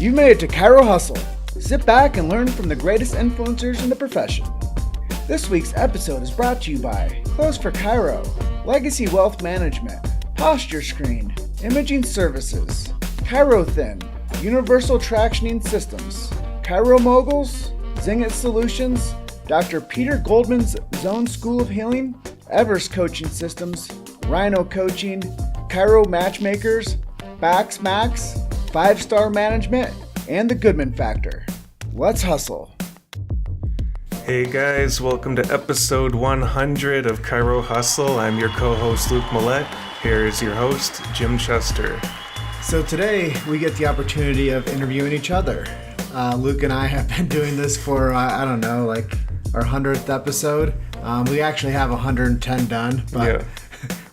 You made it to Chiro Hustle. Sit back and learn from the greatest influencers in the profession. This week's episode is brought to you by Clothes for Chiro, Legacy Wealth Management, Posture Screen, Imaging Services, Chiro Thin, Universal Tractioning Systems, Chiro Moguls, Zingit Solutions, Dr. Peter Goldman's Zone School of Healing, Evers Coaching Systems, Rhino Coaching, Chiro Matchmakers, Bax Max, 5-Star Management, and the Goodman Factor. Let's hustle. Hey guys, welcome to episode 100 of Chiro Hustle. I'm your co-host Luke Millett. Here is your host, Jim Chester. So today we get the opportunity of interviewing each other. Luke and I have been doing this for, our 100th episode. We actually have 110 done, but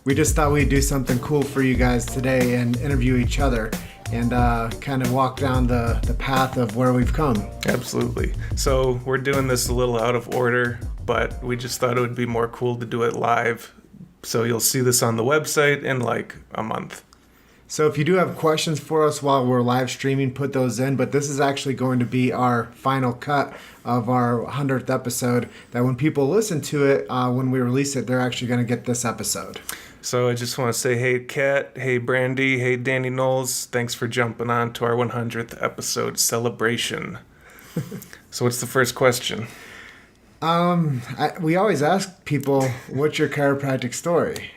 we just thought we'd do something cool for you guys today and interview each other and kind of walk down the path of where we've come. Absolutely. So we're doing this a little out of order, but we just thought it would be more cool to do it live. So you'll see this on the website in like a month. So if you do have questions for us while we're live streaming, put those in. But this is actually going to be our final cut of our 100th episode, that when people listen to it, when we release it, they're actually going to get this episode. So I just want to say, hey, Kat, hey, Brandy, hey, Danny Knowles, thanks for jumping on to our 100th episode celebration. So what's the first question? We always ask people, what's your chiropractic story?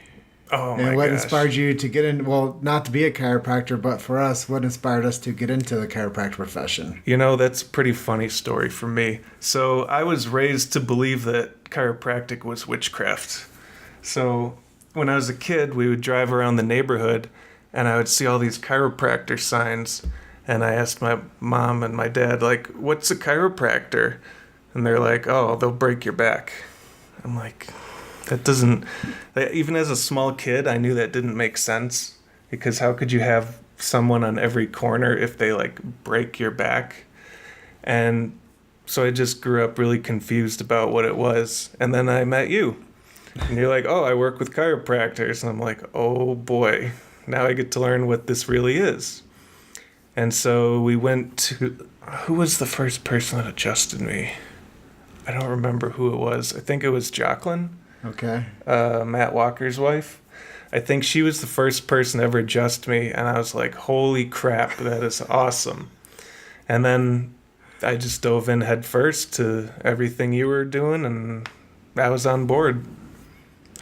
Oh, my And what gosh. inspired you to get in, well, not to be a chiropractor, but for us, what inspired us to get into the chiropractic profession? You know, that's a pretty funny story for me. So I was raised to believe that chiropractic was witchcraft. So when I was a kid, we would drive around the neighborhood and I would see all these chiropractor signs. And I asked my mom and my dad, like, what's a chiropractor? And they're like, oh, they'll break your back. I'm like, that doesn't, even as a small kid, I knew that didn't make sense, because how could you have someone on every corner if they like break your back? And so I just grew up really confused about what it was. And then I met you and you're like, oh, I work with chiropractors. And I'm like, oh boy, now I get to learn what this really is. And so we went to, who was the first person that adjusted me? I don't remember who it was. I think it was Jacqueline. Okay. Matt Walker's wife. I think she was the first person to ever adjust me, and I was like, holy crap, that is awesome. And then I just dove in head first to everything you were doing, and I was on board.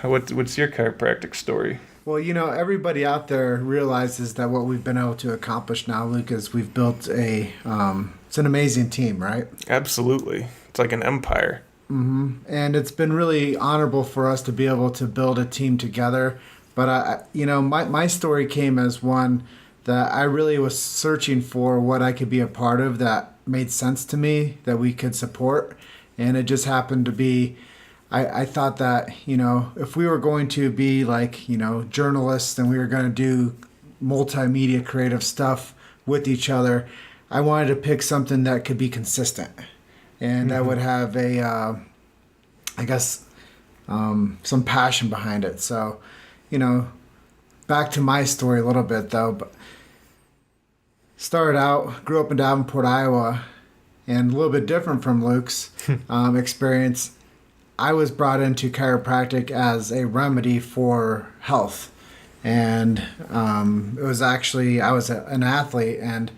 What's your chiropractic story? Well, you know, everybody out there realizes that what we've been able to accomplish now, Luke, is we've built it's an amazing team, right? Absolutely. It's like an empire. Mm-hmm. And it's been really honorable for us to be able to build a team together. But, my story came as one that I really was searching for what I could be a part of that made sense to me, that we could support. And it just happened to be, I thought that, if we were going to be like, journalists and we were going to do multimedia creative stuff with each other, I wanted to pick something that could be consistent. And that would have some passion behind it. So, back to my story a little bit though. But started out, grew up in Davenport, Iowa, and a little bit different from Luke's experience. I was brought into chiropractic as a remedy for health. And it was actually, I was an athlete, and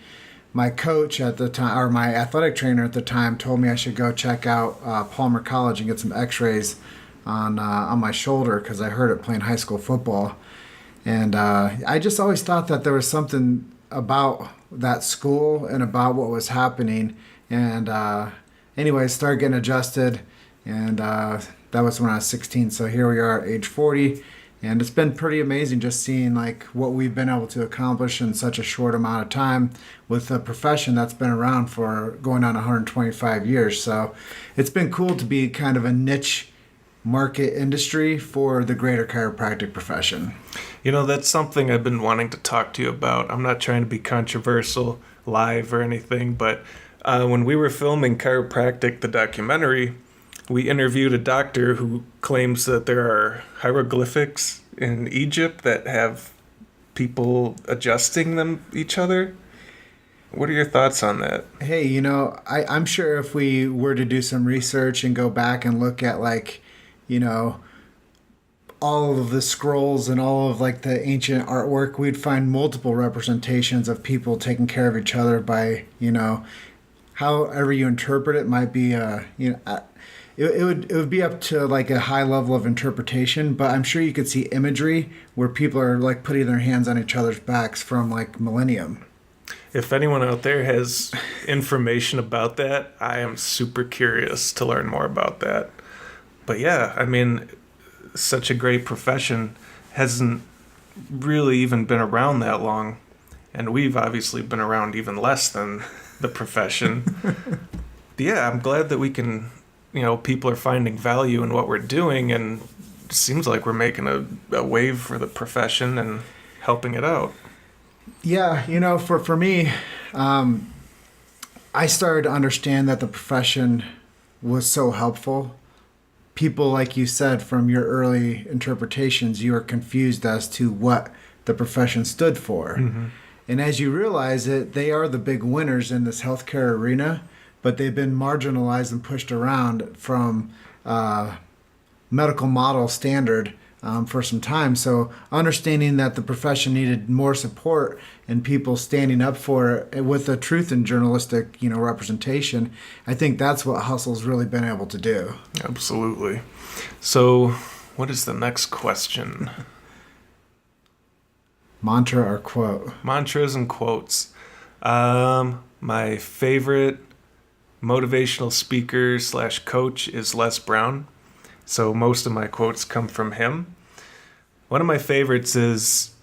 my coach at the time, or my athletic trainer at the time, told me I should go check out Palmer College and get some x-rays on my shoulder, because I heard it playing high school football. And I just always thought that there was something about that school and about what was happening. And anyway, I started getting adjusted, and that was when I was 16. So here we are at age 40. And it's been pretty amazing just seeing like what we've been able to accomplish in such a short amount of time with a profession that's been around for going on 125 years. So it's been cool to be kind of a niche market industry for the greater chiropractic profession. That's something I've been wanting to talk to you about. I'm not trying to be controversial live or anything, but when we were filming Chiropractic, the documentary, we interviewed a doctor who claims that there are hieroglyphics in Egypt that have people adjusting them each other. What are your thoughts on that? Hey, I'm sure if we were to do some research and go back and look at like, you know, all of the scrolls and all of like the ancient artwork, we'd find multiple representations of people taking care of each other by, however you interpret it might be, it would be up to like a high level of interpretation, but I'm sure you could see imagery where people are like putting their hands on each other's backs from like millennium. If anyone out there has information about that, I am super curious to learn more about that. But yeah, I mean, such a great profession hasn't really even been around that long. And we've obviously been around even less than the profession. But yeah, I'm glad that we can, people are finding value in what we're doing, and it seems like we're making a wave for the profession and helping it out. Yeah, for me, I started to understand that the profession was so helpful. People, like you said, from your early interpretations, you were confused as to what the profession stood for. Mm-hmm. And as you realize it, they are the big winners in this healthcare arena, but they've been marginalized and pushed around from medical model standard for some time. So understanding that the profession needed more support and people standing up for it with a truth and journalistic, representation, I think that's what Hustle's really been able to do. Absolutely. So what is the next question? Mantra or quote? Mantras and quotes. My favorite motivational speaker / coach is Les Brown. So most of my quotes come from him. One of my favorites is,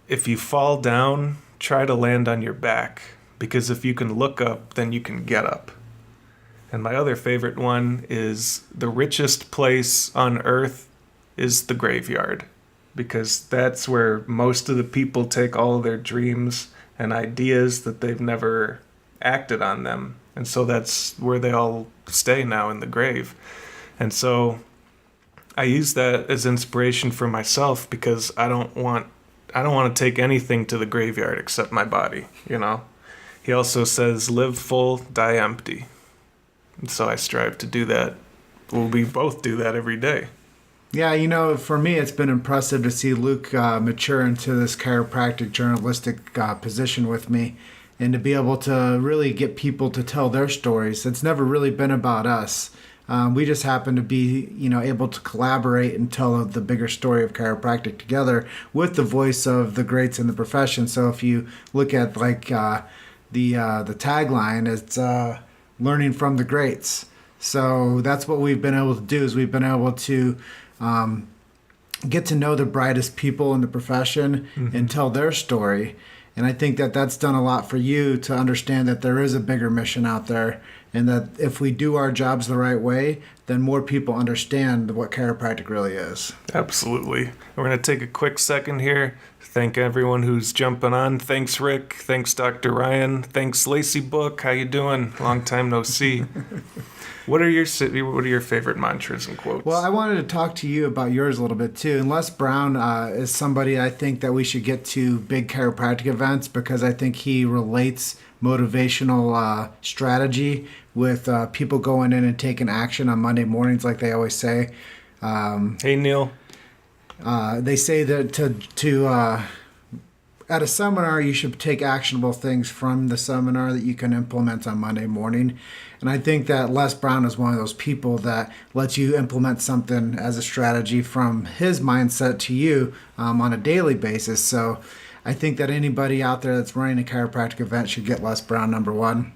if you fall down, try to land on your back, because if you can look up, then you can get up. And my other favorite one is, the richest place on earth is the graveyard, because that's where most of the people take all of their dreams and ideas that they've never acted on them. And so that's where they all stay now, in the grave. And so I use that as inspiration for myself, because I don't want to take anything to the graveyard except my body, He also says, live full, die empty. And so I strive to do that. Well, we both do that every day. Yeah, for me, it's been impressive to see Luke mature into this chiropractic journalistic position with me, and to be able to really get people to tell their stories. It's never really been about us. We just happen to be, able to collaborate and tell the bigger story of chiropractic together with the voice of the greats in the profession. So if you look at like the tagline, it's learning from the greats. So that's what we've been able to do, is we've been able to get to know the brightest people in the profession, mm-hmm. and tell their story. And I think that that's done a lot for you to understand that there is a bigger mission out there, and that if we do our jobs the right way, then more people understand what chiropractic really is. Absolutely. We're going to take a quick second here. Thank everyone who's jumping on. Thanks, Rick. Thanks, Dr. Ryan. Thanks, Lacey Book. How you doing? Long time no see. What are your favorite mantras and quotes? Well, I wanted to talk to you about yours a little bit too. And Les Brown is somebody I think that we should get to big chiropractic events, because I think he relates motivational strategy with people going in and taking action on Monday mornings, like they always say. Hey, Neil. They say that to at a seminar, you should take actionable things from the seminar that you can implement on Monday morning. And I think that Les Brown is one of those people that lets you implement something as a strategy from his mindset to you on a daily basis. So I think that anybody out there that's running a chiropractic event should get Les Brown, number one.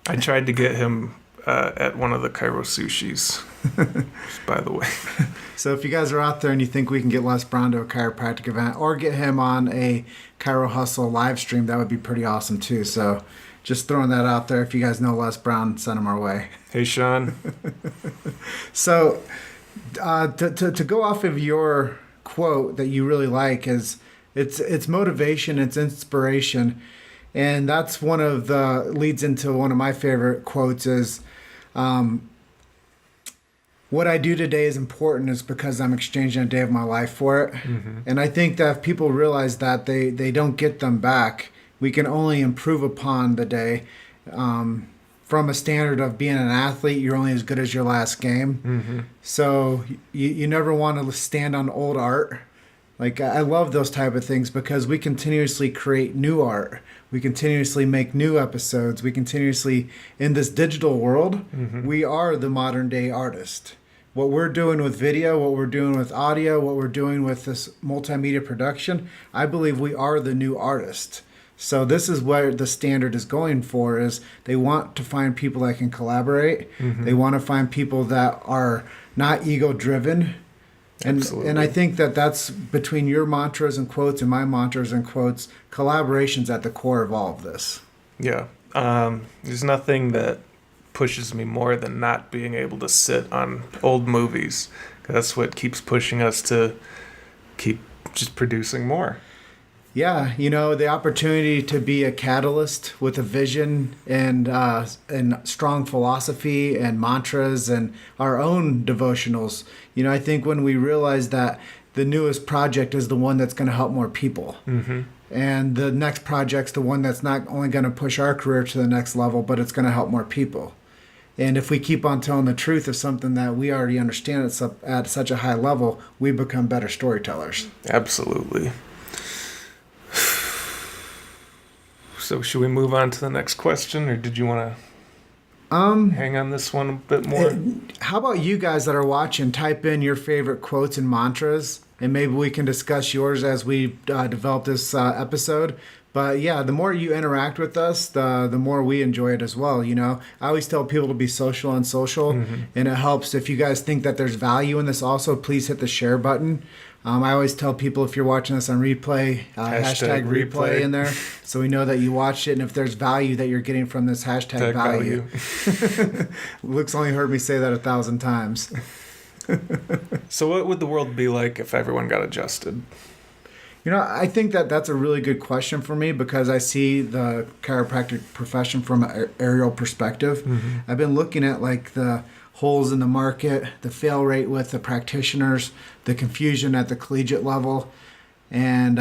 I tried to get him at one of the Chiro Sushis, by the way. So if you guys are out there and you think we can get Les Brown to a chiropractic event, or get him on a Chiro Hustle live stream, that would be pretty awesome too. So just throwing that out there. If you guys know Les Brown, send him our way. Hey, Sean. So to go off of your quote that you really like, is it's motivation, it's inspiration. And that's one of the leads into one of my favorite quotes is, what I do today is important is because I'm exchanging a day of my life for it. Mm-hmm. And I think that if people realize that, they don't get them back. We can only improve upon the day. From a standard of being an athlete, you're only as good as your last game. Mm-hmm. So you never want to stand on old art. Like, I love those type of things because we continuously create new art. We continuously make new episodes. We continuously, in this digital world, we are the modern day artist. What we're doing with video, what we're doing with audio, what we're doing with this multimedia production, I believe we are the new artist. So this is where the standard is going for, is they want to find people that can collaborate. They want to find people that are not ego driven. And I think that that's between your mantras and quotes and my mantras and quotes, collaboration's at the core of all of this. Yeah. There's nothing that pushes me more than not being able to sit on old movies. That's what keeps pushing us to keep just producing more. Yeah, the opportunity to be a catalyst with a vision and strong philosophy and mantras and our own devotionals. I think when we realize that the newest project is the one that's going to help more people. And the next project's the one that's not only going to push our career to the next level, but it's going to help more people. And if we keep on telling the truth of something that we already understand at such a high level, we become better storytellers. Absolutely. So should we move on to the next question, or did you want to hang on this one a bit more? How about you guys that are watching, type in your favorite quotes and mantras, and maybe we can discuss yours as we develop this episode. But yeah, the more you interact with us, the more we enjoy it as well. I always tell people to be social on social, and it helps. If you guys think that there's value in this also, please hit the share button. I always tell people, if you're watching this on replay, hashtag replay in there, so we know that you watched it, and if there's value that you're getting from this hashtag value. Luke's only heard me say that 1,000 times. So what would the world be like if everyone got adjusted? I think that that's a really good question for me because I see the chiropractic profession from an aerial perspective. I've been looking at the holes in the market, the fail rate with the practitioners, the confusion at the collegiate level. And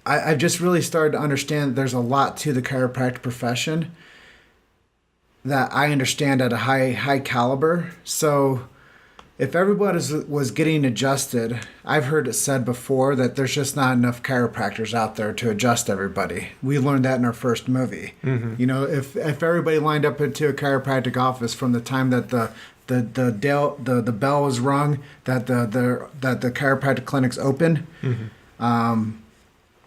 I've just really started to understand that there's a lot to the chiropractic profession that I understand at a high caliber. So if everybody was getting adjusted, I've heard it said before that there's just not enough chiropractors out there to adjust everybody. We learned that in our first movie. If everybody lined up into a chiropractic office from the time that the bell was rung, that the chiropractic clinic's open,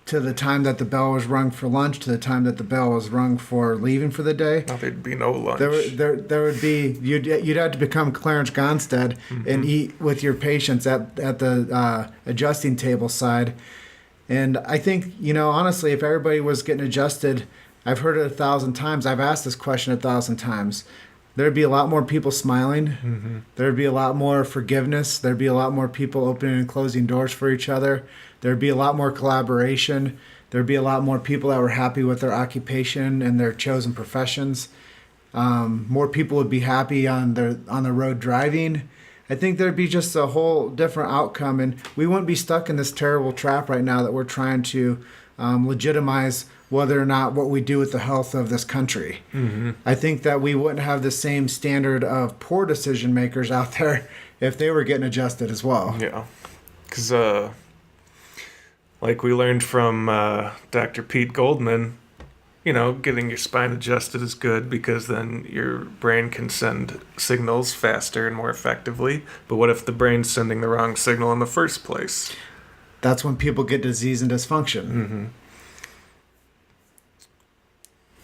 to the time that the bell was rung for lunch, to the time that the bell was rung for leaving for the day. No, there'd be no lunch. There would be, you'd have to become Clarence Gonstead and eat with your patients at the adjusting table side. And I think, honestly, if everybody was getting adjusted, I've heard it 1,000 times. I've asked this question 1,000 times. There'd be a lot more people smiling. There'd be a lot more forgiveness. There'd be a lot more people opening and closing doors for each other. There'd be a lot more collaboration. There'd be a lot more people that were happy with their occupation and their chosen professions. More people would be happy on the road driving. I think there'd be just a whole different outcome, and we wouldn't be stuck in this terrible trap right now that we're trying to legitimize whether or not what we do with the health of this country. I think that we wouldn't have the same standard of poor decision makers out there if they were getting adjusted as well. Yeah, because like we learned from Dr. Pete Goldman, getting your spine adjusted is good because then your brain can send signals faster and more effectively. But what if the brain's sending the wrong signal in the first place? That's when people get disease and dysfunction.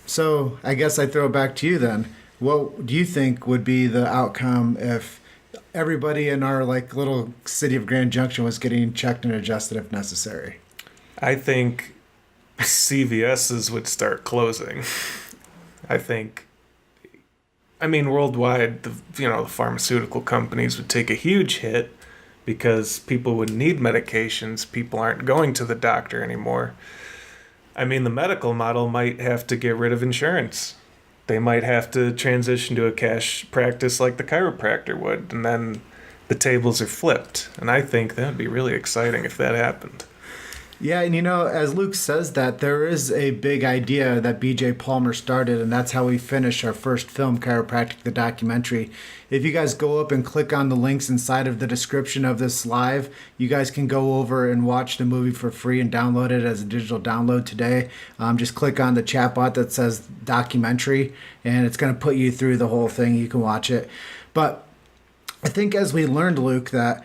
So I guess I throw it back to you then. What do you think would be the outcome if everybody in our little city of Grand Junction was getting checked and adjusted if necessary? I think CVS's would start closing. Worldwide, the pharmaceutical companies would take a huge hit because people would need medications. People aren't going to the doctor anymore. The medical model might have to get rid of insurance. They might have to transition to a cash practice like the chiropractor would, and then the tables are flipped. And I think that would be really exciting if that happened. Yeah, and as Luke says that, there is a big idea that B.J. Palmer started, and that's how we finished our first film, Chiropractic, the documentary. If you guys go up and click on the links inside of the description of this live, you guys can go over and watch the movie for free and download it as a digital download today. Just click on the chat bot that says documentary, and it's going to put you through the whole thing. You can watch it. But I think as we learned, Luke, that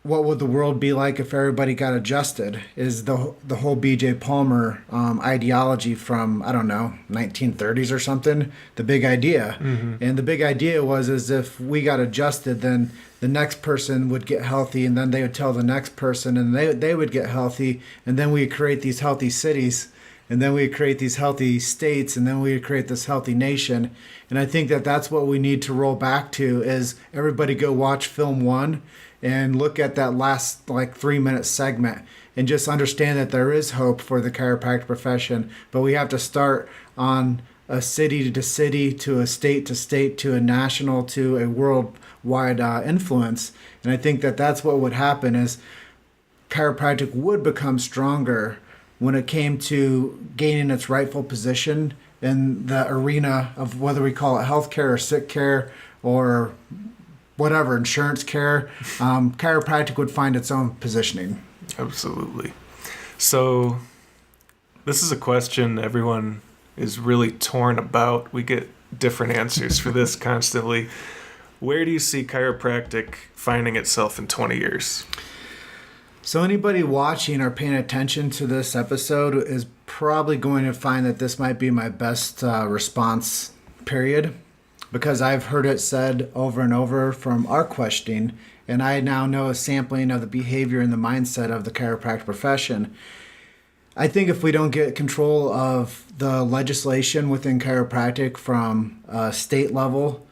what would the world be like if everybody got adjusted is the whole B.J. Palmer ideology from, I don't know, 1930s or something, the big idea. Mm-hmm. And the big idea was as if we got adjusted, then the next person would get healthy, and then they would tell the next person, and they would get healthy, and then we create these healthy cities, and then we create these healthy states, and then we create this healthy nation. And I think that that's what we need to roll back to is everybody go watch film 1 and look at that last 3-minute segment and just understand that there is hope for the chiropractic profession, but we have to start on a city to city, to a state to state, to a national, to a worldwide influence. And I think that that's what would happen is chiropractic would become stronger when it came to gaining its rightful position in the arena of whether we call it healthcare or sick care or whatever, insurance care. Chiropractic would find its own positioning. Absolutely. So this is a question everyone is really torn about. We get different answers for this constantly. Where do you see chiropractic finding itself in 20 years? So anybody watching or paying attention to this episode is probably going to find that this might be my best response period, because I've heard it said over and over from our questioning, and I now know a sampling of the behavior and the mindset of the chiropractic profession. I think if we don't get control of the legislation within chiropractic from state level,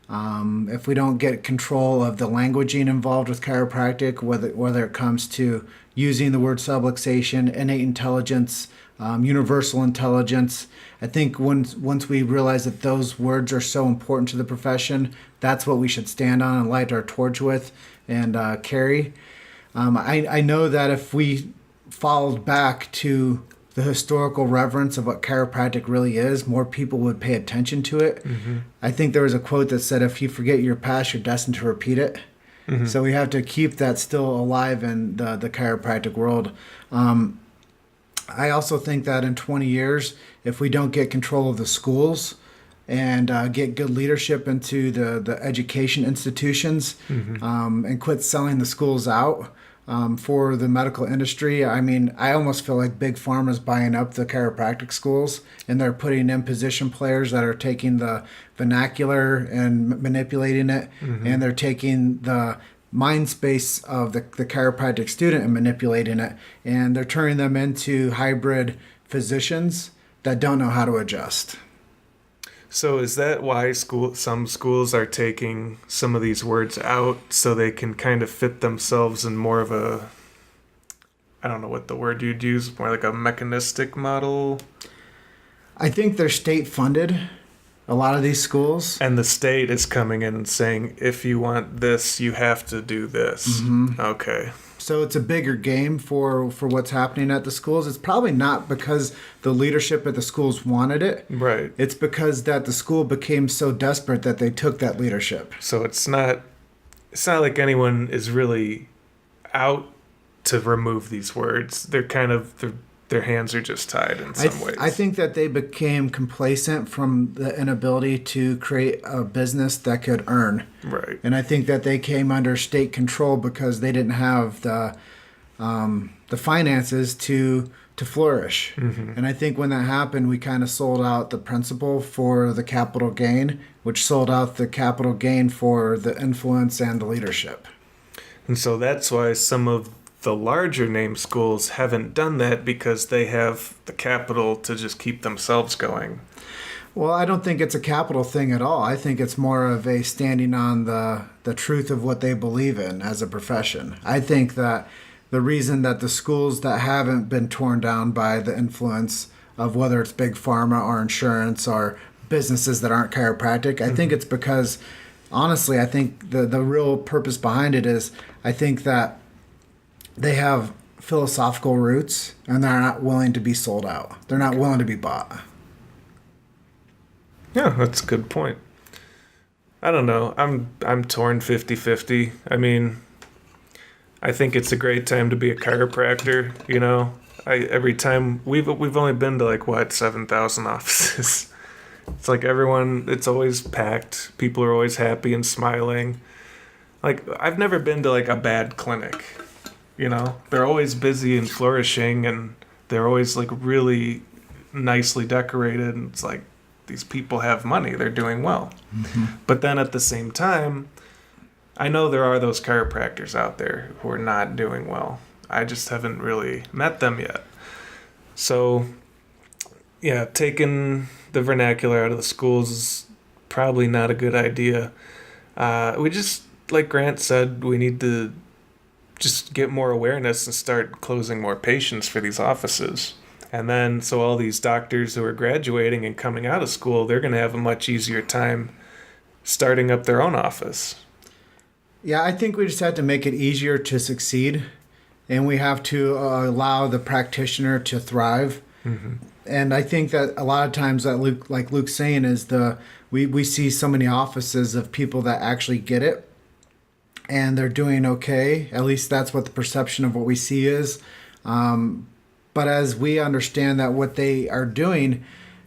if we don't get control of the languaging involved with chiropractic, whether it comes to using the word subluxation, innate intelligence, universal intelligence, I think once we realize that those words are so important to the profession, that's what we should stand on and light our torch with and carry. I know that if we followed back to the historical reverence of what chiropractic really is, more people would pay attention to it. Mm-hmm. I think there was a quote that said, if you forget your past, you're destined to repeat it. Mm-hmm. So we have to keep that still alive in the chiropractic world. I also think that in 20 years, if we don't get control of the schools and get good leadership into the education institutions, mm-hmm. And quit selling the schools out for the medical industry. I mean, I almost feel like Big Pharma's buying up the chiropractic schools, and they're putting in position players that are taking the vernacular and manipulating it, mm-hmm. and they're taking the mind space of the chiropractic student and manipulating it, and they're turning them into hybrid physicians that don't know how to adjust. So is that why some schools are taking some of these words out so they can kind of fit themselves in more of a, I don't know what the word you'd use, more like a mechanistic model? I think they're state funded, a lot of these schools. And the state is coming in and saying, if you want this, you have to do this. Mm-hmm. Okay. So it's a bigger game for what's happening at the schools. It's probably not because the leadership at the schools wanted it. Right. It's because that the school became so desperate that they took that leadership. So it's not like anyone is really out to remove these words. They're kind of their hands are just tied in some ways. I think that they became complacent from the inability to create a business that could earn. Right. And I think that they came under state control because they didn't have the finances to flourish. Mm-hmm. And I think when that happened, we kind of sold out the principle for the capital gain, which sold out the capital gain for the influence and the leadership. And so that's why some of the larger name schools haven't done that, because they have the capital to just keep themselves going. Well, I don't think it's a capital thing at all. I think it's more of a standing on the truth of what they believe in as a profession. I think that the reason that the schools that haven't been torn down by the influence of whether it's big pharma or insurance or businesses that aren't chiropractic, I think it's because, honestly, I think the real purpose behind it is, I think that they have philosophical roots, and they're not willing to be sold out. They're not willing to be bought. Yeah, that's a good point. I don't know. I'm torn 50-50. I mean, I think it's a great time to be a chiropractor, you know. Every time we've only been to like what 7,000 offices. It's like everyone, it's always packed. People are always happy and smiling. Like I've never been to like a bad clinic, you know. They're always busy and flourishing, and they're always like really nicely decorated, and it's like these people have money, they're doing well. Mm-hmm. But then at the same time, I know there are those chiropractors out there who are not doing well. I just haven't really met them yet. So, yeah, taking the vernacular out of the schools is probably not a good idea. We just, like Grant said, we need to just get more awareness and start closing more patients for these offices. And then, so all these doctors who are graduating and coming out of school, they're going to have a much easier time starting up their own office. Yeah, I think we just have to make it easier to succeed, and we have to allow the practitioner to thrive. Mm-hmm. And I think that a lot of times that like Luke's saying is we see so many offices of people that actually get it, and they're doing okay. At least that's what the perception of what we see is. But as we understand that what they are doing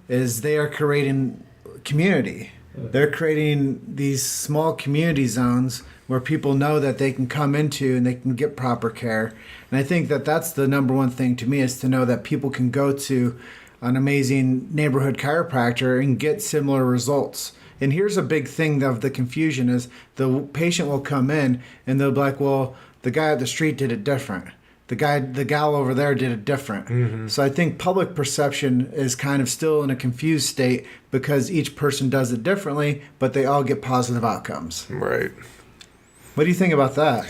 is they are creating community. They're creating these small community zones where people know that they can come into and they can get proper care. And I think that that's the number one thing to me, is to know that people can go to an amazing neighborhood chiropractor and get similar results. And here's a big thing of the confusion is the patient will come in and they'll be like, well, the guy at the street did it different. The gal over there did it different. Mm-hmm. So I think public perception is kind of still in a confused state because each person does it differently, but they all get positive outcomes. Right. What do you think about that?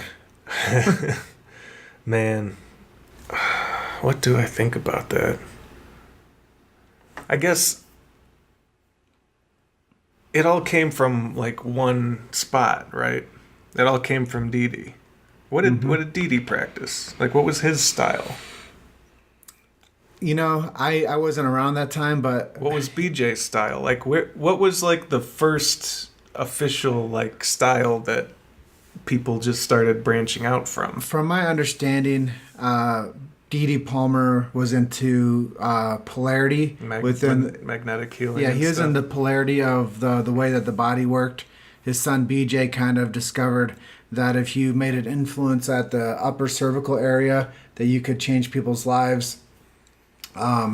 Man, what do I think about that? I guess it all came from like one spot, right? It all came from Didi. What did Didi practice? Like, what was his style? You know, I wasn't around that time, but what was BJ's style? Like, what was like the first official like style that people just started branching out from? From my understanding, Didi Palmer was into polarity within magnetic healing. Yeah, he was into polarity of the way that the body worked. His son BJ kind of discovered that if you made an influence at the upper cervical area, that you could change people's lives. I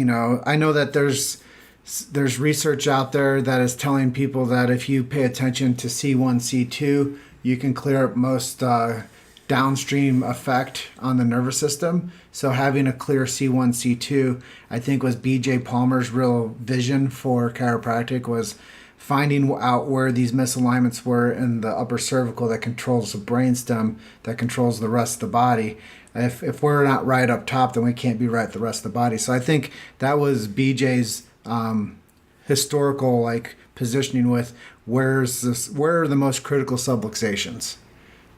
know that there's research out there that is telling people that if you pay attention to C1, C2, you can clear up most downstream effect on the nervous system. So having a clear C1, C2, I think was BJ Palmer's real vision for chiropractic, was finding out where these misalignments were in the upper cervical that controls the brainstem, that controls the rest of the body. If we're not right up top, then we can't be right the rest of the body. So I think that was BJ's historical like positioning with where are the most critical subluxations.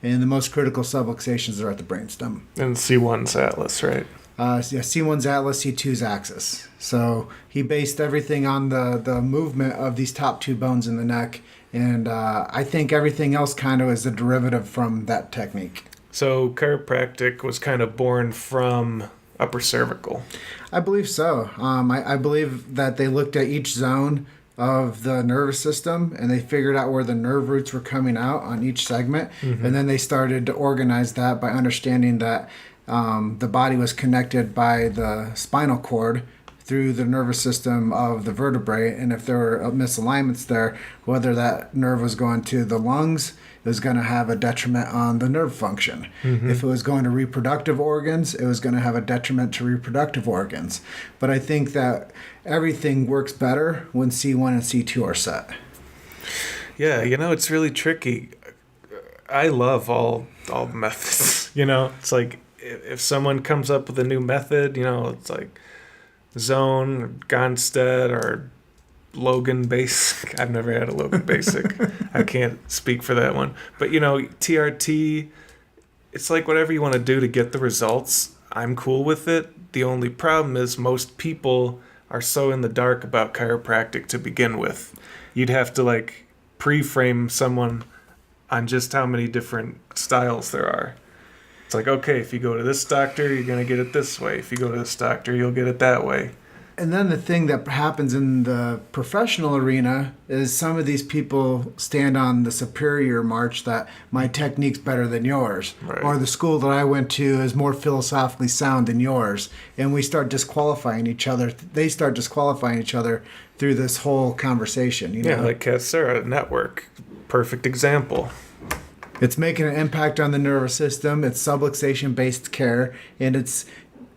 And the most critical subluxations are at the brainstem. And C1's atlas, right? C1's atlas, C2's axis. So he based everything on the movement of these top two bones in the neck. And I think everything else kind of is a derivative from that technique. So chiropractic was kind of born from upper cervical. I believe so. I believe that they looked at each zone of the nervous system and they figured out where the nerve roots were coming out on each segment. Mm-hmm. And then they started to organize that by understanding that the body was connected by the spinal cord through the nervous system of the vertebrae. And if there were misalignments there, whether that nerve was going to the lungs, it was going to have a detriment on the nerve function. Mm-hmm. If it was going to reproductive organs, it was going to have a detriment to reproductive organs. But I think that everything works better when C1 and C2 are set. Yeah, it's really tricky. I love all methods. It's like if someone comes up with a new method, it's like Zone, or Gonstead, or Logan Basic. I've never had a Logan Basic. I can't speak for that one. But, TRT it's like whatever you want to do to get the results, I'm cool with it. The only problem is most people are so in the dark about chiropractic to begin with. You'd have to like pre-frame someone on just how many different styles there are. It's like, okay, if you go to this doctor, you're going to get it this way. If you go to this doctor, you'll get it that way. And then the thing that happens in the professional arena is some of these people stand on the superior march that my technique's better than yours. Right. Or the school that I went to is more philosophically sound than yours. And we start disqualifying each other. They start disqualifying each other through this whole conversation. You know? Yeah, like Katsura Network. Perfect example. It's making an impact on the nervous system. It's subluxation-based care. And it's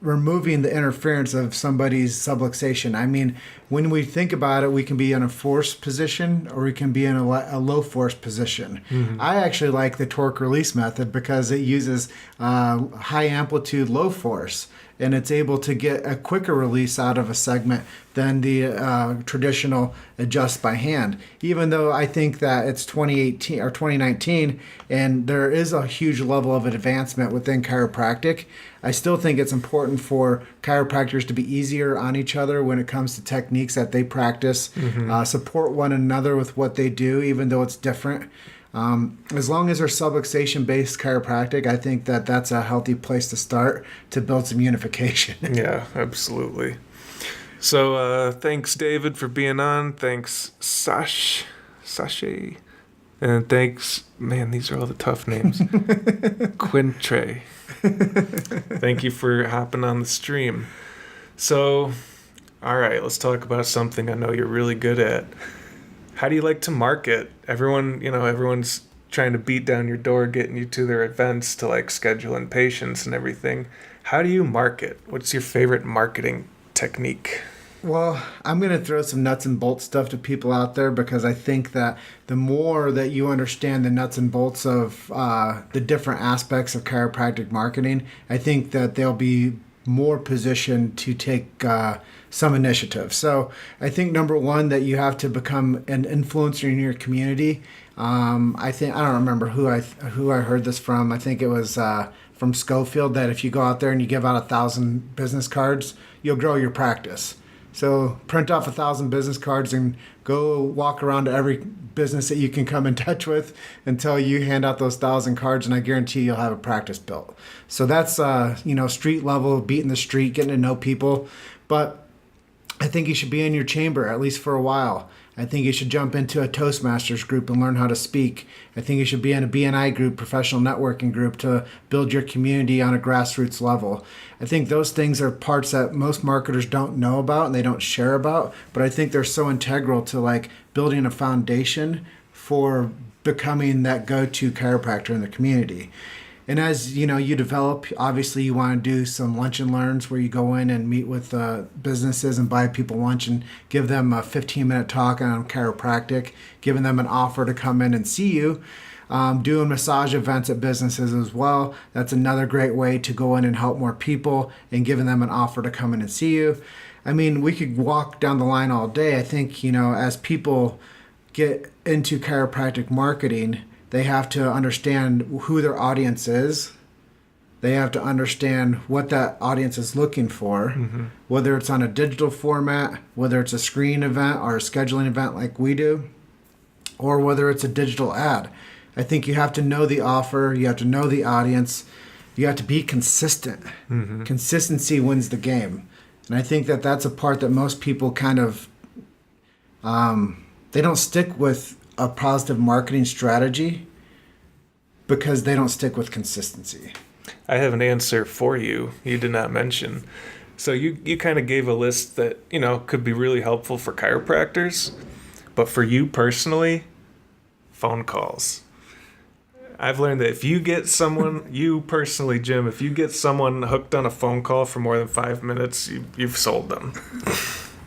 removing the interference of somebody's subluxation. I mean, when we think about it, we can be in a force position or we can be in a low force position. Mm-hmm. I actually like the torque release method because it uses high amplitude, low force, and it's able to get a quicker release out of a segment than the traditional adjust by hand. Even though I think that it's 2018 or 2019 and there is a huge level of advancement within chiropractic, I still think it's important for chiropractors to be easier on each other when it comes to techniques that they practice, support one another with what they do, even though it's different. As long as they're subluxation-based chiropractic, I think that that's a healthy place to start to build some unification. Yeah, absolutely. So thanks, David, for being on. Thanks, Sashay. And thanks, man, these are all the tough names. Quintre. Thank you for hopping on the stream. So, all right, let's talk about something I know you're really good at. How do you like to market? Everyone's trying to beat down your door, getting you to their events to like schedule in patients and everything. How do you market? What's your favorite marketing technique? Well, I'm going to throw some nuts and bolts stuff to people out there because I think that the more that you understand the nuts and bolts of the different aspects of chiropractic marketing, I think that they'll be more positioned to take some initiative. So I think number one, that you have to become an influencer in your community. I don't remember who I heard this from. I think it was from Schofield, that if you go out there and you give out 1,000 business cards, you'll grow your practice. So print off 1,000 business cards and go walk around to every business that you can come in touch with until you hand out those 1,000 cards, and I guarantee you'll have a practice built. So that's street level, beating the street, getting to know people. But I think you should be in your chamber at least for a while. I think you should jump into a Toastmasters group and learn how to speak. I think you should be in a BNI group, professional networking group, to build your community on a grassroots level. I think those things are parts that most marketers don't know about and they don't share about, but I think they're so integral to like building a foundation for becoming that go-to chiropractor in the community. And as you develop, obviously you want to do some lunch and learns where you go in and meet with businesses and buy people lunch and give them a 15-minute talk on chiropractic, giving them an offer to come in and see you. Doing massage events at businesses as well. That's another great way to go in and help more people and giving them an offer to come in and see you. I mean, we could walk down the line all day. I think, as people get into chiropractic marketing, they have to understand who their audience is. They have to understand what that audience is looking for, whether it's on a digital format, whether it's a screen event or a scheduling event like we do, or whether it's a digital ad. I think you have to know the offer. You have to know the audience. You have to be consistent. Mm-hmm. Consistency wins the game. And I think that that's a part that most people kind of, they don't stick with a positive marketing strategy because they don't stick with consistency. I have an answer for you did not mention. So you kind of gave a list that, could be really helpful for chiropractors. But for you personally, phone calls. I've learned that if you get someone, you personally, Jim, if you get someone hooked on a phone call for more than 5 minutes, you've sold them.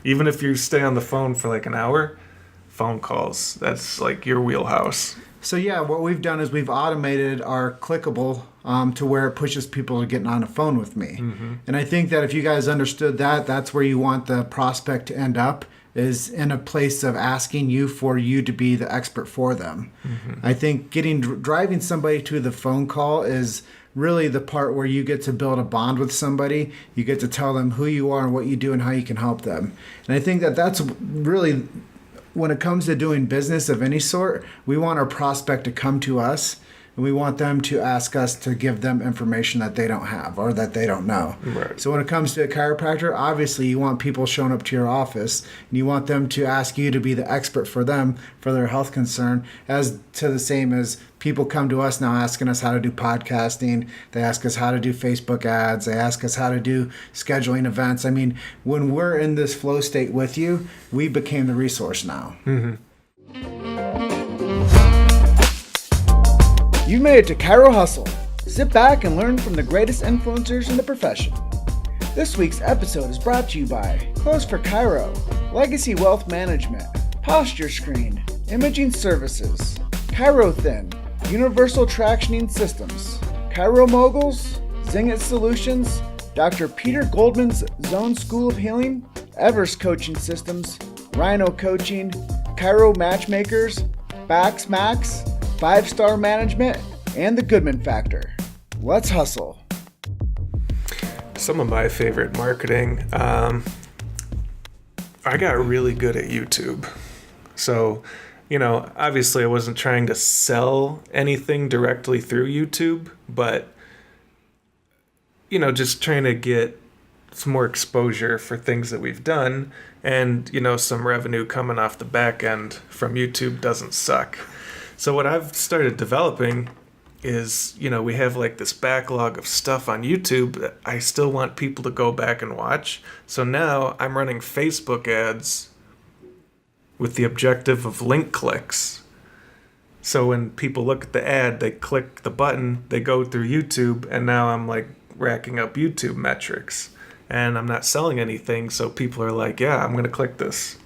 Even if you stay on the phone for like an hour, phone calls, that's like your wheelhouse. So yeah, what we've done is we've automated our clickable to where it pushes people to get on the phone with me. Mm-hmm. And I think that if you guys understood that, that's where you want the prospect to end up, is in a place of asking you for you to be the expert for them. Mm-hmm. I think driving somebody to the phone call is really the part where you get to build a bond with somebody. You get to tell them who you are and what you do and how you can help them. And I think that that's really, when it comes to doing business of any sort, we want our prospect to come to us, and we want them to ask us to give them information that they don't have or that they don't know. Right. So when it comes to a chiropractor, obviously you want people showing up to your office, and you want them to ask you to be the expert for them for their health concern, as to the same as people come to us now asking us how to do podcasting. They ask us how to do Facebook ads. They ask us how to do scheduling events. I mean, when we're in this flow state with you, we became the resource now. Mm-hmm. You made it to Chiro Hustle. Sit back and learn from the greatest influencers in the profession. This week's episode is brought to you by Clothes for Chiro, Legacy Wealth Management, Posture Screen, Imaging Services, Chiro Thin, Universal Tractioning Systems, Chiro Moguls, Zingit Solutions, Dr. Peter Goldman's Zone School of Healing, Evers Coaching Systems, Rhino Coaching, Chiro Matchmakers, Bax Max, 5-Star Management, and the Goodman Factor. Let's hustle. Some of my favorite marketing, I got really good at YouTube. So, obviously I wasn't trying to sell anything directly through YouTube, but, just trying to get some more exposure for things that we've done, and, some revenue coming off the back end from YouTube doesn't suck. So what I've started developing is, we have like this backlog of stuff on YouTube that I still want people to go back and watch. So now I'm running Facebook ads with the objective of link clicks. So when people look at the ad, they click the button, they go through YouTube, and now I'm like racking up YouTube metrics. And I'm not selling anything, so people are like, yeah, I'm going to click this.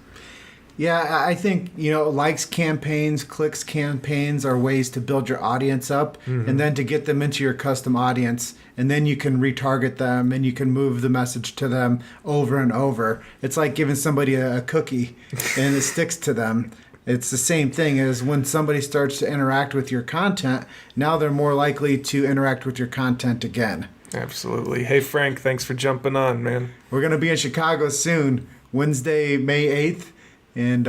Yeah, I think, likes campaigns, clicks campaigns are ways to build your audience up, and then to get them into your custom audience, and then you can retarget them and you can move the message to them over and over. It's like giving somebody a cookie and it sticks to them. It's the same thing as when somebody starts to interact with your content, now they're more likely to interact with your content again. Absolutely. Hey, Frank, thanks for jumping on, man. We're going to be in Chicago soon, Wednesday, May 8th. And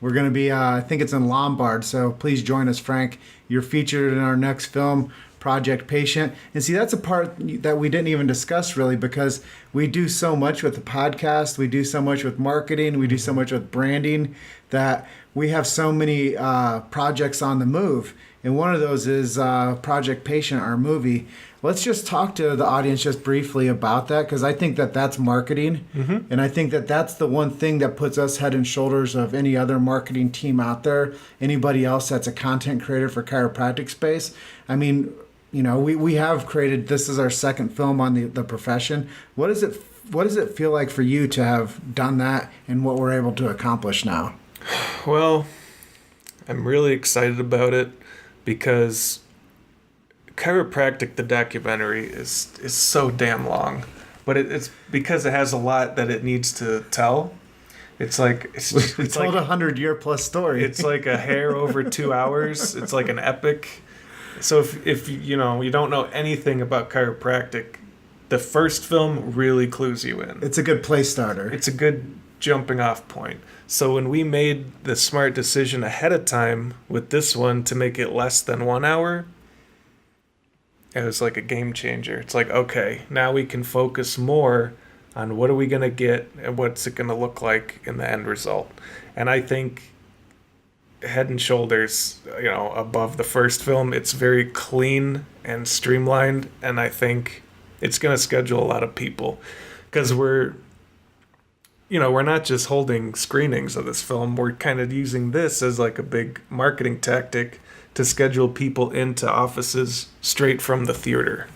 we're going to be, I think it's in Lombard, so please join us, Frank. You're featured in our next film, Project Patient. And see, that's a part that we didn't even discuss really, because we do so much with the podcast, we do so much with marketing, we do so much with branding, that we have so many projects on the move. And one of those is Project Patient, our movie. Let's just talk to the audience just briefly about that, because I think that that's marketing. Mm-hmm. And I think that that's the one thing that puts us head and shoulders of any other marketing team out there, anybody else that's a content creator for chiropractic space. I mean, we have created, this is our second film on the profession. What does it feel like for you to have done that and what we're able to accomplish now? Well, I'm really excited about it because Chiropractic, the documentary, is so damn long, but it's because it has a lot that it needs to tell. It's like it's told like 100-year-plus story. It's like a hair over 2 hours. It's like an epic. So if you don't know anything about chiropractic, the first film really clues you in. It's a good place starter. It's a good jumping off point. So when we made the smart decision ahead of time with this one to make it less than 1 hour, it was like a game changer. It's like, okay, now we can focus more on what are we going to get and what's it going to look like in the end result. And I think head and shoulders, above the first film, it's very clean and streamlined. And I think it's going to schedule a lot of people because we're not just holding screenings of this film. We're kind of using this as like a big marketing tactic to schedule people into offices straight from the theater.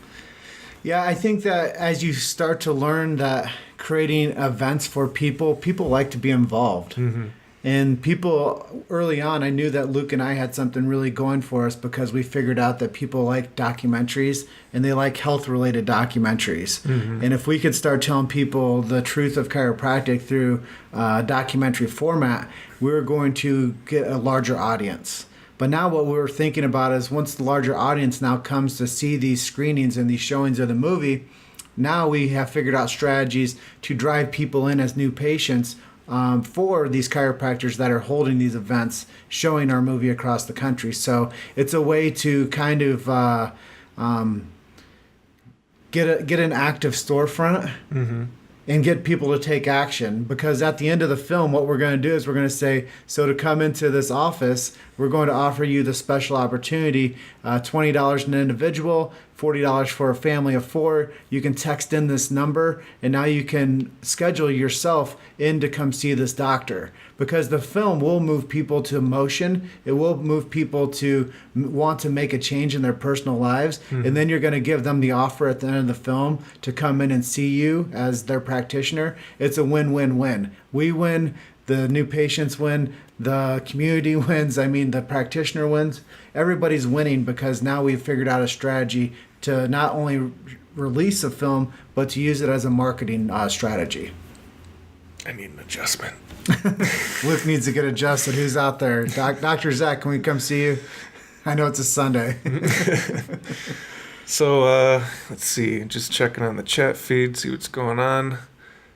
Yeah, I think that as you start to learn that creating events for people like to be involved. Mm-hmm. And people, early on, I knew that Luke and I had something really going for us because we figured out that people like documentaries and they like health-related documentaries. Mm-hmm. And if we could start telling people the truth of chiropractic through documentary format, we were going to get a larger audience. But now what we're thinking about is once the larger audience now comes to see these screenings and these showings of the movie, now we have figured out strategies to drive people in as new patients for these chiropractors that are holding these events, showing our movie across the country. So it's a way to kind of get an active storefront and get people to take action. Because at the end of the film, what we're going to do is we're going to say, so to come into this office, we're going to offer you the special opportunity, $20 an individual, $40 for a family of 4. You can text in this number, and now you can schedule yourself in to come see this doctor. Because the film will move people to emotion. It will move people to want to make a change in their personal lives. And then you're going to give them the offer at the end of the film to come in and see you as their practitioner. It's a win-win-win. We win, the new patients win, the community wins, the practitioner wins. Everybody's winning because now we've figured out a strategy to not only release a film, but to use it as a marketing strategy. I need an adjustment. Luke needs to get adjusted. Who's out there? Dr. Zach, can we come see you? I know it's a Sunday. So, let's see. Just checking on the chat feed, see what's going on.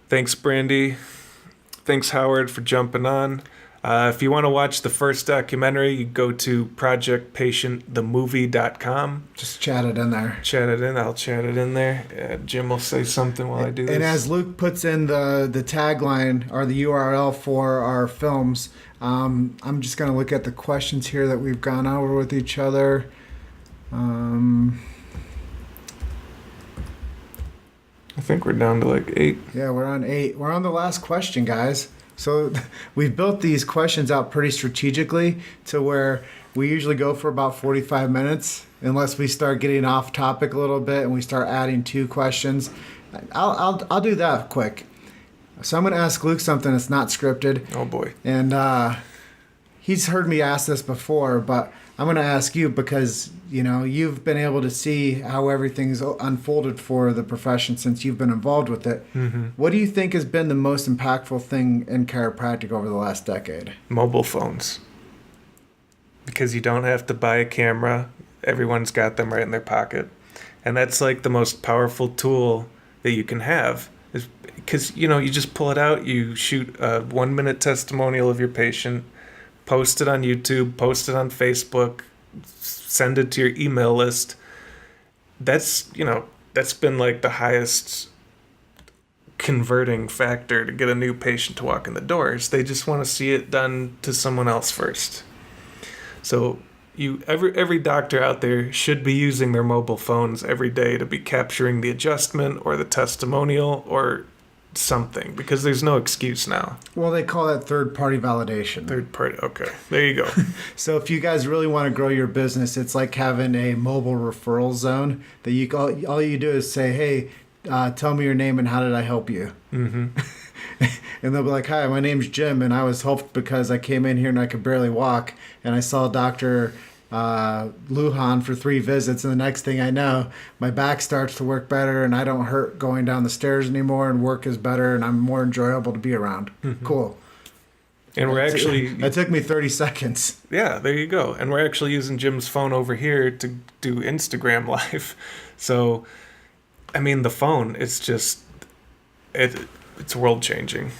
Thanks, Brandy. Thanks, Howard, for jumping on. If you want to watch the first documentary, you go to projectpatientthemovie.com. Just chat it in there. Chat it in. I'll chat it in there. Jim will say something while I do this. And as Luke puts in the tagline or the URL for our films, I'm just going to look at the questions here that we've gone over with each other. I think we're down to like 8. Yeah, we're on 8. We're on the last question, guys. So we've built these questions out pretty strategically to where we usually go for about 45 minutes unless we start getting off topic a little bit and we start adding 2 questions. I'll do that quick. So I'm going to ask Luke something that's not scripted. Oh, boy. And he's heard me ask this before, but I'm going to ask you because, you've been able to see how everything's unfolded for the profession since you've been involved with it. What do you think has been the most impactful thing in chiropractic over the last decade? Mobile phones. Because you don't have to buy a camera. Everyone's got them right in their pocket. And that's like the most powerful tool that you can have. Because, you just pull it out, you shoot a 1-minute testimonial of your patient, post it on YouTube, post it on Facebook, send it to your email list. That's been like the highest converting factor to get a new patient to walk in the doors. They just want to see it done to someone else first. So every doctor out there should be using their mobile phones every day to be capturing the adjustment or the testimonial or something, because there's no excuse now. Well, they call that third-party validation. Third-party, okay. There you go. So if you guys really want to grow your business, it's like having a mobile referral zone that all you do is say, hey, tell me your name and how did I help you? And they'll be like, hi, my name's Jim, and I was helped because I came in here and I could barely walk, and I saw Dr. Lujan for 3 visits, and the next thing I know, my back starts to work better and I don't hurt going down the stairs anymore, and work is better and I'm more enjoyable to be around. Cool. And that took me 30 seconds. Yeah, there you go. And we're actually using Jim's phone over here to do Instagram Live. So, the phone, it's just, it's world changing.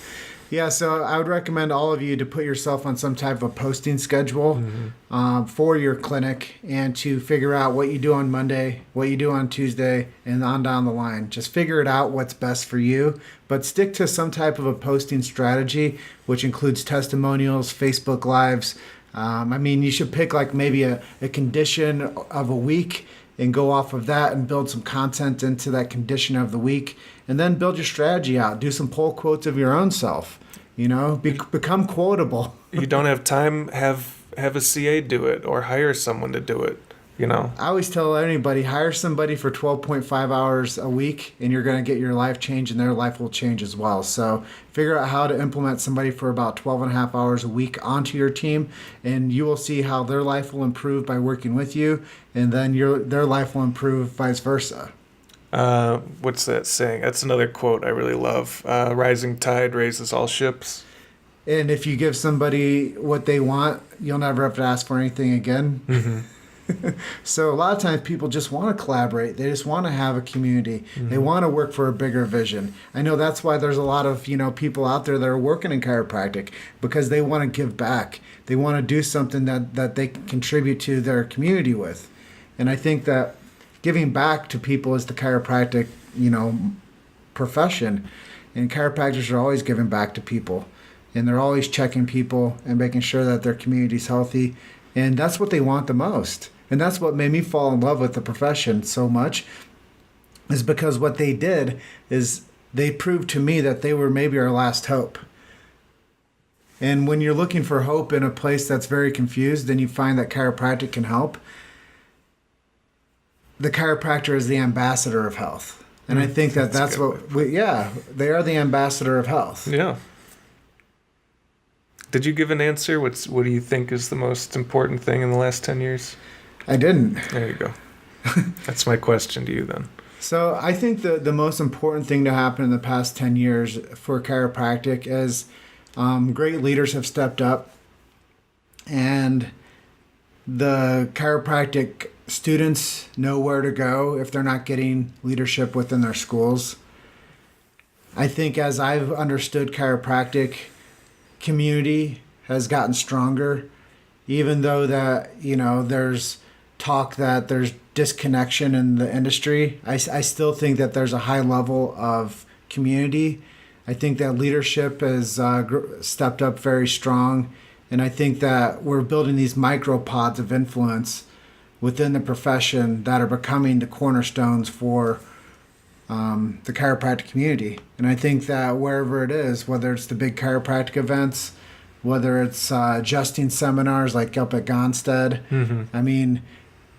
Yeah, so I would recommend all of you to put yourself on some type of a posting schedule for your clinic and to figure out what you do on Monday, what you do on Tuesday, and on down the line. Just figure it out what's best for you, but stick to some type of a posting strategy, which includes testimonials, Facebook Lives. You should pick like maybe a condition of a week and go off of that and build some content into that condition of the week, and then build your strategy out. Do some pull quotes of your own self. Become quotable. You don't have time, have a CA do it or hire someone to do it. I always tell anybody, hire somebody for 12.5 hours a week and you're going to get your life changed and their life will change as well. So figure out how to implement somebody for about 12.5 hours a week onto your team, and you will see how their life will improve by working with you, and then their life will improve vice versa. What's that saying? That's another quote I really love. Rising tide raises all ships. And if you give somebody what they want, you'll never have to ask for anything again. Mm-hmm. So a lot of times people just want to collaborate. They just want to have a community. Mm-hmm. They want to work for a bigger vision. I know that's why there's a lot of, people out there that are working in chiropractic, because they want to give back. They want to do something that they can contribute to their community with. And I think that giving back to people is the chiropractic, profession. And chiropractors are always giving back to people. And they're always checking people and making sure that their community's healthy. And that's what they want the most. And that's what made me fall in love with the profession so much, is because what they did is they proved to me that they were maybe our last hope. And when you're looking for hope in a place that's very confused, then you find that chiropractic can help. The chiropractor is the ambassador of health. And I think that's what they are, the ambassador of health. Yeah. Did you give an answer? What do you think is the most important thing in the last 10 years? I didn't. There you go. That's my question to you then. So I think the most important thing to happen in the past 10 years for chiropractic is great leaders have stepped up, and the chiropractic students know where to go if they're not getting leadership within their schools. I think as I've understood chiropractic, community has gotten stronger, even though that, there's talk that there's disconnection in the industry. I still think that there's a high level of community. I think that leadership has stepped up very strong. And I think that we're building these micropods of influence within the profession that are becoming the cornerstones for the chiropractic community. And I think that wherever it is, whether it's the big chiropractic events, whether it's adjusting seminars like up at Gonstead, I mean,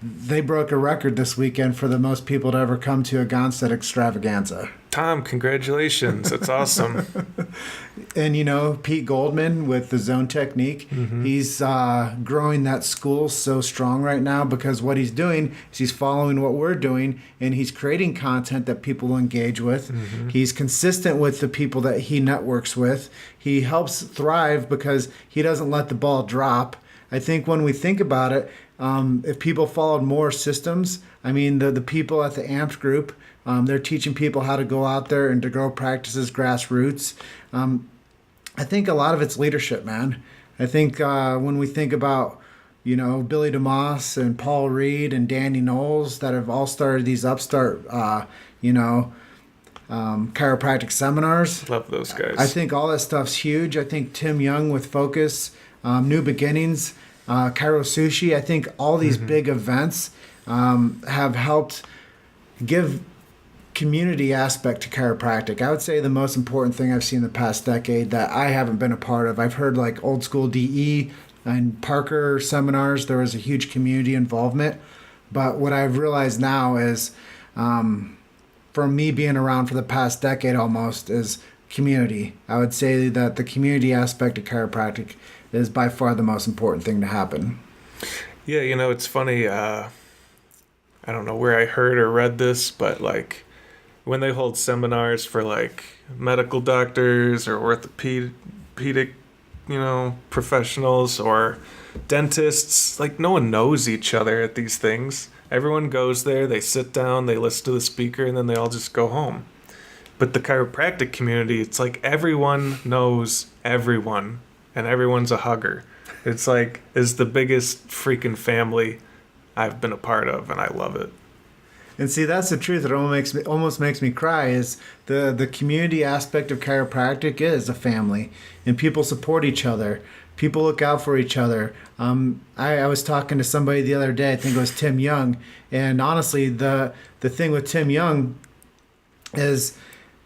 they broke a record this weekend for the most people to ever come to a Gonstead extravaganza. Tom, congratulations. That's awesome. And, Pete Goldman with the Zone Technique, he's growing that school so strong right now, because what he's doing is he's following what we're doing, and he's creating content that people will engage with. He's consistent with the people that he networks with. He helps thrive because he doesn't let the ball drop. I think when we think about it, if people followed more systems, I mean, the people at the AMPS group, they're teaching people how to go out there and to grow practices grassroots. I think a lot of it's leadership, man. I think when we think about, Billy DeMoss and Paul Reed and Danny Knowles that have all started these upstart, chiropractic seminars. Love those guys. I think all that stuff's huge. I think Tim Young with Focus, New Beginnings, Chiro Sushi. I think all these big events have helped give community aspect to chiropractic. I would say the most important thing I've seen in the past decade that I haven't been a part of, I've heard like old school DE and Parker seminars, there was a huge community involvement. But what I've realized now is, from me being around for the past decade almost, is community. I would say that the community aspect of chiropractic is by far the most important thing to happen. Yeah, it's funny. I don't know where I heard or read this, but like when they hold seminars for like medical doctors or orthopedic, professionals or dentists, like no one knows each other at these things. Everyone goes there, they sit down, they listen to the speaker, and then they all just go home. But the chiropractic community, it's like everyone knows everyone, and everyone's a hugger. It's like, is the biggest freaking family I've been a part of, and I love it. And see, that's the truth. It almost makes me cry. Is the community aspect of chiropractic is a family, and people support each other. People look out for each other. I was talking to somebody the other day. I think it was Tim Young, and honestly, the thing with Tim Young is,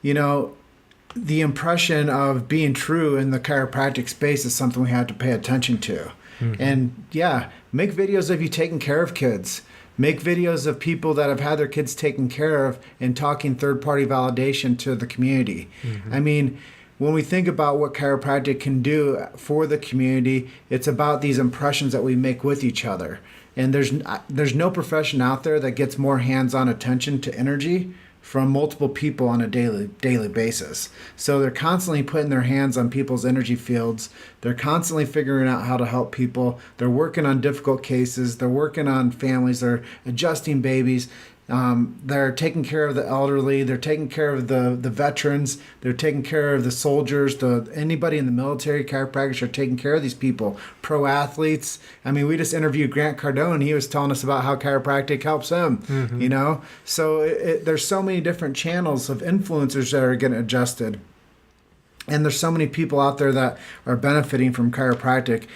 the impression of being true in the chiropractic space is something we have to pay attention to. And yeah, make videos of you taking care of kids. Make videos of people that have had their kids taken care of and talking third-party validation to the community. I mean, when we think about what chiropractic can do for the community, it's about these impressions that we make with each other. And there's no profession out there that gets more hands-on attention to energy from multiple people on a daily basis. So they're constantly putting their hands on people's energy fields. They're constantly figuring out how to help people. They're working on difficult cases. They're working on families. They're adjusting babies. They're taking care of the elderly. They're taking care of the veterans. They're taking care of the soldiers. Anybody in the military, chiropractors are taking care of these people. Pro athletes. I mean, we just interviewed Grant Cardone. He was telling us about how chiropractic helps him. So there's so many different channels of influencers that are getting adjusted. And there's so many people out there that are benefiting from chiropractic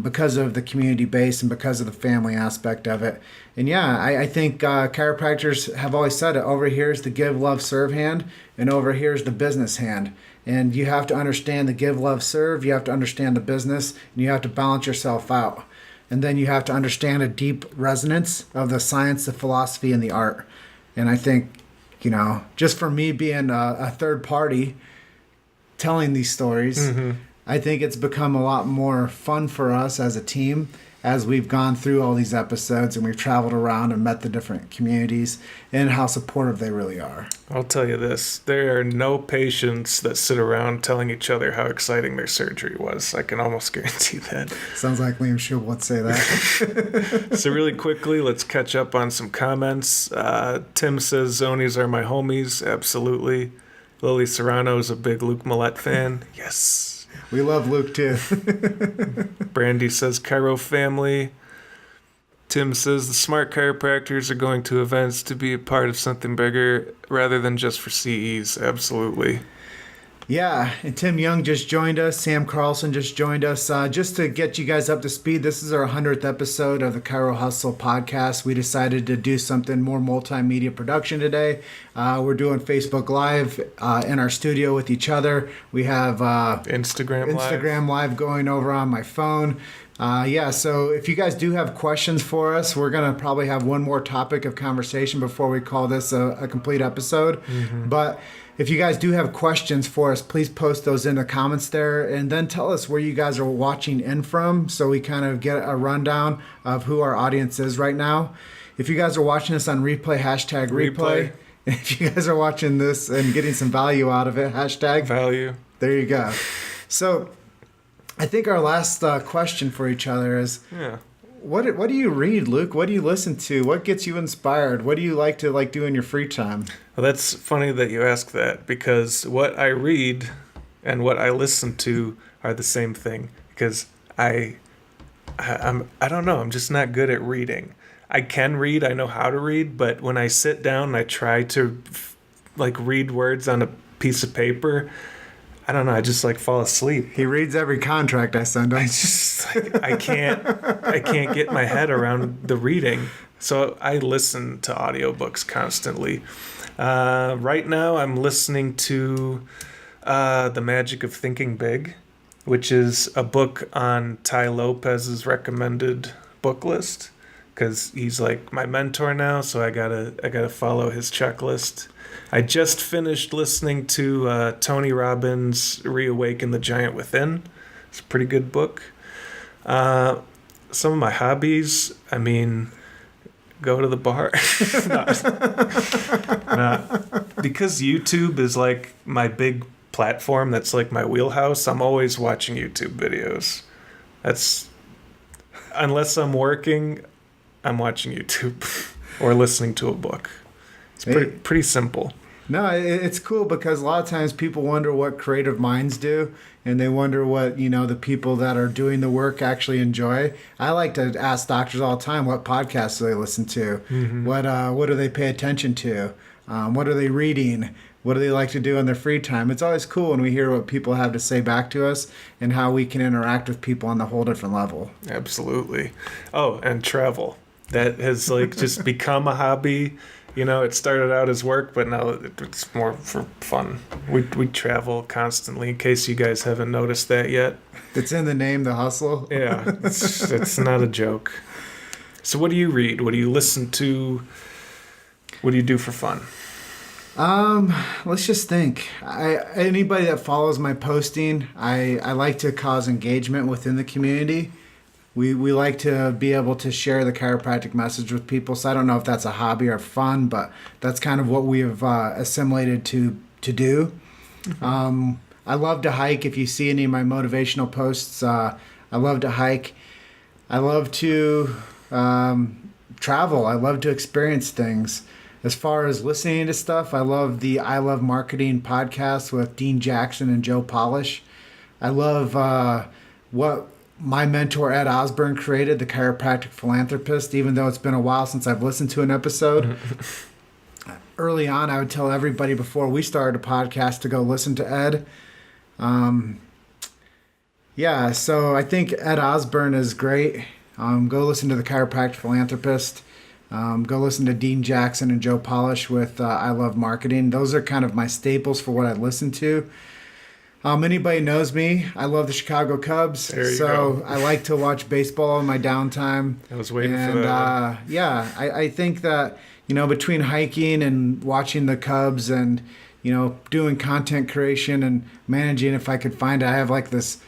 because of the community base and because of the family aspect of it. And yeah, I think chiropractors have always said it. Over here is the give, love, serve hand, and over here is the business hand. And you have to understand the give, love, serve. You have to understand the business, and you have to balance yourself out. And then you have to understand a deep resonance of the science, the philosophy, and the art. And I think, just for me being a third party telling these stories, I think it's become a lot more fun for us as a team as we've gone through all these episodes and we've traveled around and met the different communities and how supportive they really are. I'll tell you this. There are no patients that sit around telling each other how exciting their surgery was. I can almost guarantee that. Sounds like Liam Schubel would say that. So really quickly, let's catch up on some comments. Tim says, Zonies are my homies. Absolutely. Lily Serrano is a big Luke Millett fan. Yes. We love Luke too. Brandy says, Chiro family. Tim says, the smart chiropractors are going to events to be a part of something bigger rather than just for CEs. Absolutely. Yeah, and Tim Young just joined us. Sam Carlson just joined us. Just to get you guys up to speed, this is our 100th episode of the Chiro Hustle podcast. We decided to do something more multimedia production today. We're doing Facebook Live in our studio with each other. We have Instagram Live going over on my phone. So if you guys do have questions for us, we're going to probably have one more topic of conversation before we call this a complete episode. But if you guys do have questions for us, please post those in the comments there and then tell us where you guys are watching in from so we kind of get a rundown of who our audience is right now. If you guys are watching this on replay, hashtag replay. And if you guys are watching this and getting some value out of it, hashtag value. There you go. So I think our last question for each other is, what do you read, Luke? What do you listen to? What gets you inspired? What do you like to do in your free time? Well, that's funny that you ask that because what I read and what I listen to are the same thing. Because I don't know. I'm just not good at reading. I can read. I know how to read. But when I sit down and I try to read words on a piece of paper, I don't know. I just fall asleep. He reads every contract I send him. I can't get my head around the reading. So I listen to audiobooks constantly. Right now I'm listening to The Magic of Thinking Big, which is a book on Ty Lopez's recommended book list because he's my mentor now. So I gotta follow his checklist. I just finished listening to Tony Robbins' Reawaken the Giant Within. It's a pretty good book. Some of my hobbies, go to the bar. Because YouTube is my big platform, that's my wheelhouse, I'm always watching YouTube videos. Unless I'm working, I'm watching YouTube or listening to a book. It's pretty simple. No, it's cool because a lot of times people wonder what creative minds do, and they wonder what the people that are doing the work actually enjoy. I like to ask doctors all the time what podcasts do they listen to, what do they pay attention to, what are they reading, what do they like to do in their free time. It's always cool when we hear what people have to say back to us and how we can interact with people on a whole different level. Absolutely. Oh, and travel. That has just become a hobby. It started out as work, but now it's more for fun. We travel constantly, in case you guys haven't noticed that yet. It's in the name, the hustle. Yeah, it's not a joke. So what do you read? What do you listen to? What do you do for fun? Let's just think. Anybody that follows my posting, I like to cause engagement within the community. we like to be able to share the chiropractic message with people. So I don't know if that's a hobby or fun, but that's kind of what we have assimilated to do. Mm-hmm. I love to hike. If you see any of my motivational posts, I love to hike. I love to travel. I love to experience things. As far as listening to stuff, I love the I Love Marketing podcast with Dean Jackson and Joe Polish. I love what my mentor Ed Osborne created, the chiropractic philanthropist, even though it's been a while since I've listened to an episode. Early on, I would tell everybody before we started a podcast to go listen to Ed. So I think Ed Osborne is great. Go listen to the chiropractic philanthropist. Go listen to Dean Jackson and Joe Polish with I Love Marketing. Those are kind of my staples for what I listen to. Anybody knows me. I love the Chicago Cubs. There you go. I like to watch baseball in my downtime. I was waiting for that one. I think that, between hiking and watching the Cubs and, doing content creation and managing, if I could find it, I have like this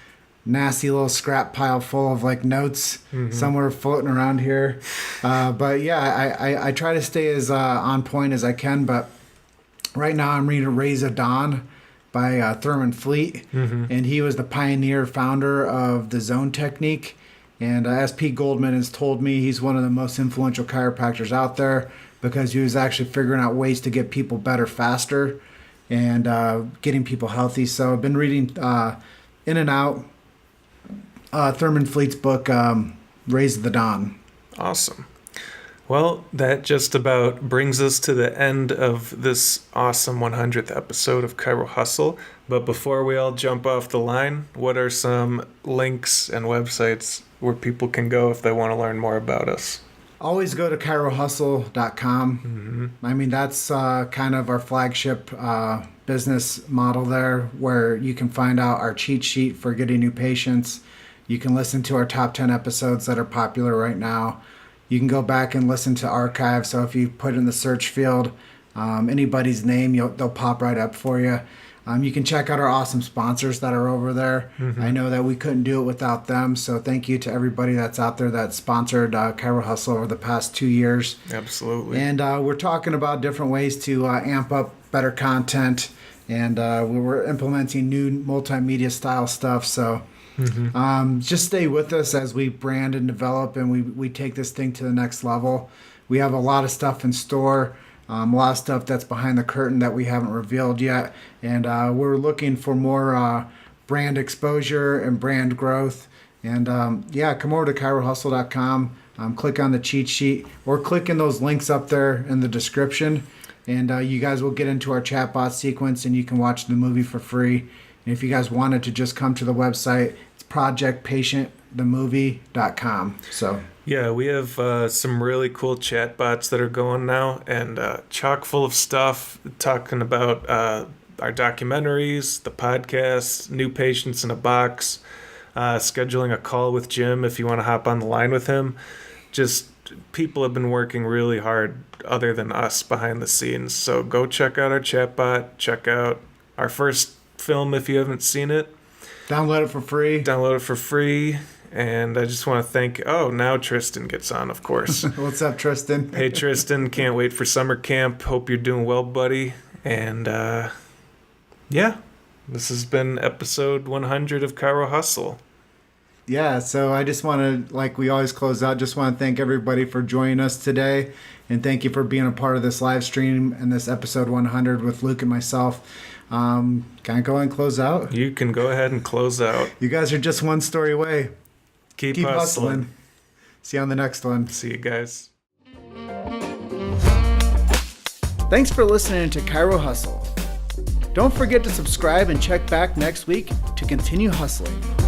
nasty little scrap pile full of like notes somewhere floating around here. I try to stay as on point as I can. But right now I'm reading Rays of Dawn by Thurman Fleet, and he was the pioneer founder of the zone technique. And as Pete Goldman has told me, he's one of the most influential chiropractors out there because he was actually figuring out ways to get people better faster and getting people healthy. So I've been reading in and out Thurman Fleet's book, Rays of the Dawn. Awesome. Well, that just about brings us to the end of this awesome 100th episode of Chiro Hustle. But before we all jump off the line, what are some links and websites where people can go if they want to learn more about us? Always go to chirohustle.com. I mean, that's kind of our flagship business model there, where you can find out our cheat sheet for getting new patients. You can listen to our top 10 episodes that are popular right now. You can go back and listen to archives. So if you put in the search field anybody's name, they'll pop right up for you. You can check out our awesome sponsors that are over there. I know that we couldn't do it without them. So thank you to everybody that's out there that sponsored Chiro Hustle over the past 2 years. Absolutely. And we're talking about different ways to amp up better content. And we're implementing new multimedia style stuff. So just stay with us as we brand and develop, and we take this thing to the next level. We have a lot of stuff in store, a lot of stuff that's behind the curtain that we haven't revealed yet, and we're looking for more brand exposure and brand growth. And come over to chirohustle.com, click on the cheat sheet, or click in those links up there in the description, and you guys will get into our chatbot sequence, and you can watch the movie for free. And if you guys wanted to just come to the website, it's projectpatientthemovie.com. So yeah, we have some really cool chatbots that are going now, and chock full of stuff talking about our documentaries, the podcast, new patients in a box, scheduling a call with Jim if you want to hop on the line with him. Just people have been working really hard other than us behind the scenes. So go check out our chatbot, check out our first film if you haven't seen it. Download it for free. And I just want to thank, now Tristan gets on, of course. What's up, Tristan? Hey, Tristan, can't wait for summer camp. Hope you're doing well, buddy. And this has been episode 100 of Chiro Hustle. Yeah, so I just want to, like we always close out, just want to thank everybody for joining us today. And thank you for being a part of this live stream and this episode 100 with Luke and myself. Can I go ahead and close out? You can go ahead and close out. You guys are just one story away. Keep hustling. See you on the next one. See you guys. Thanks for listening to Chiro Hustle. Don't forget to subscribe and check back next week to continue hustling.